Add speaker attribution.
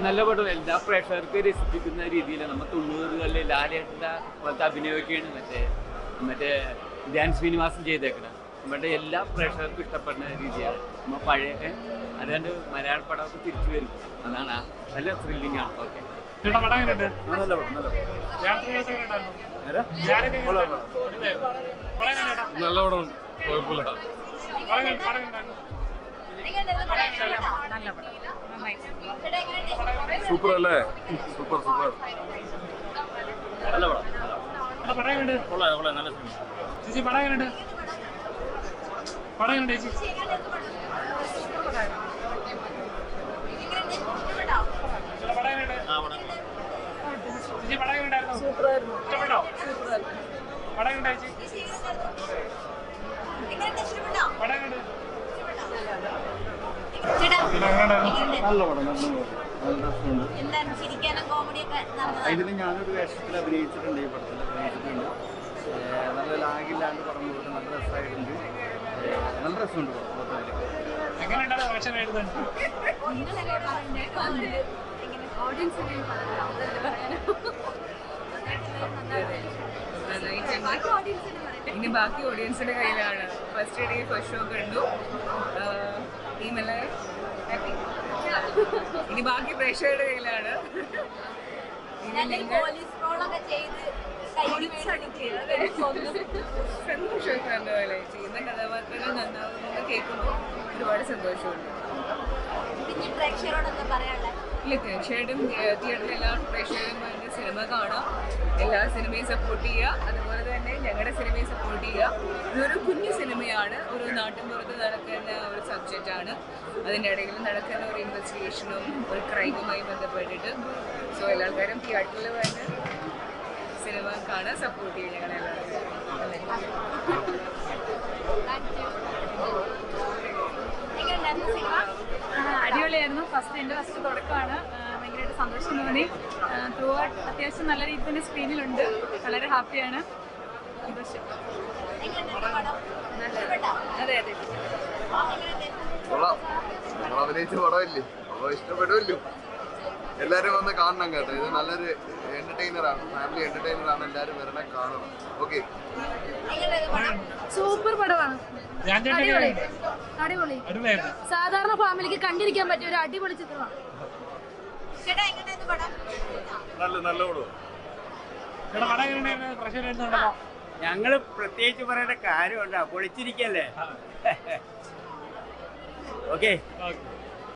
Speaker 1: നല്ല പടം. എല്ലാ പ്രേക്ഷകർക്ക് രസിപ്പിക്കുന്ന രീതിയിൽ നമ്മൾ 90കളിൽ ലാലേട്ടൻ്റെ പോലത്തെ അഭിനയമൊക്കെയാണ് മറ്റേ ധ്യാൻ ശ്രീനിവാസൻ ചെയ്തേക്കുന്നത്. നമ്മുടെ എല്ലാ പ്രേക്ഷകർക്കും ഇഷ്ടപ്പെടുന്ന രീതിയാണ് നമ്മൾ പഴയ. അതുകൊണ്ട് മലയാള പടമൊക്കെ തിരിച്ചു വരും. അതാണ് നല്ല ത്രില്ലിംഗ് ആണ്. ഓക്കെ,
Speaker 2: നല്ല പടം. കുഴപ്പമില്ല. സൂപ്പർ അല്ലേ? Super super.
Speaker 1: നല്ല പടം.
Speaker 2: നല്ല ചേച്ചി പടം എങ്ങനെയുണ്ട്? പടം എങ്ങനെയുണ്ട് ചേച്ചി? പടം എങ്ങനെയുണ്ട്? ചേച്ചി പടം എങ്ങനെയുണ്ടായിരുന്നു? ഇഷ്ടപ്പെട്ടോ? പടം എങ്ങനെയുണ്ട് ചേച്ചി? പടം എങ്ങനെയുണ്ട്?
Speaker 1: നല്ല പടം. ഇതിൽ ഞാനൊരു വേഷത്തിൽ അഭിനയിച്ചിട്ടുണ്ട്. ഈ പടത്തിൽ അഭിനയിച്ചിട്ടുണ്ട്. നല്ല ലാഗില്ലാണ്ട് പടം പോയിട്ട് നല്ല രസമായിട്ടുണ്ട്. നല്ല രസമുണ്ട് പടത്തിൽ.
Speaker 3: ഇനി ബാക്കി ഓഡിയൻസിന്റെ കയ്യിലാണ്. ഫസ്റ്റ് ഡേ ഫസ്റ്റ് ഷോ കണ്ടു. ടീമെല്ലാം ഹാപ്പി. ഇനി ബാക്കി പ്രേക്ഷകരുടെ കയ്യിലാണ്. സന്തോഷമൊക്കെ പറഞ്ഞ പോലെ ചെയ്യുന്ന കഥാപാത്രങ്ങൾ നന്നാവുന്നത് കേൾക്കുമ്പോൾ ഒരുപാട് സന്തോഷമുണ്ട്. ഇല്ല, തീർച്ചയായിട്ടും തിയേറ്ററിൽ എല്ലാ പ്രേക്ഷകരും വേണ്ടി സിനിമ കാണാം. എല്ലാ സിനിമയും സപ്പോർട്ട് ചെയ്യുക. അതുപോലെ തന്നെ ഞങ്ങളുടെ സിനിമയെ സപ്പോർട്ട് ചെയ്യുക. ഇതൊരു കുഞ്ഞു സിനിമയാണ്. ഒരു നാട്ടിൻപുറത്ത് നടക്കുന്ന ഒരു സബ്ജക്റ്റാണ്. അതിൻ്റെ ഇടയിൽ നടക്കുന്ന ഒരു ഇൻവെസ്റ്റിഗേഷനും ഒരു ക്രൈമുമായി ബന്ധപ്പെട്ടിട്ട്. സോ എല്ലാ ആൾക്കാരും തിയേറ്ററിൽ വന്ന് സിനിമ കാണാൻ സപ്പോർട്ട് ചെയ്യും ഞങ്ങളെല്ലാവരും.
Speaker 4: അടിപൊളിയായിരുന്നു. എൻ്റെ ഫസ്റ്റ് തുടക്കമാണ്. ഭയങ്കരമായിട്ട് സന്തോഷം തോന്നി. ത്രൂ ഔട്ട് അത്യാവശ്യം നല്ല രീതിയിൽ തന്നെ സ്ക്രീനിലുണ്ട്. വളരെ ഹാപ്പിയാണ്. അതെ അതെ,
Speaker 5: ഞങ്ങൾ അഭിനയിച്ച പടമില്ലേ, അപ്പോൾ ഇഷ്ടപ്പെടുമല്ലോ. എല്ലാവരും വന്ന് കാണണം കേട്ടോ. ഇത് നല്ലൊരു എന്റർടൈനറാണ്, ഫാമിലി എന്റർടൈനറാണ്. എല്ലാവരും വരണം, കാണണം. ഓക്കെ,
Speaker 4: സൂപ്പർ പടമാണ്. അടിപൊളി. സാധാരണ ഫാമിലിക്ക് കണ്ടിരിക്കാൻ പറ്റിയ ഒരു അടിപൊളി ചിത്രമാണ്.
Speaker 1: ഞങ്ങള് പ്രത്യേകിച്ച് പറയേണ്ട കാര്യമുണ്ടോ? പൊളിച്ചിരിക്കല്ലേ. ഓക്കെ.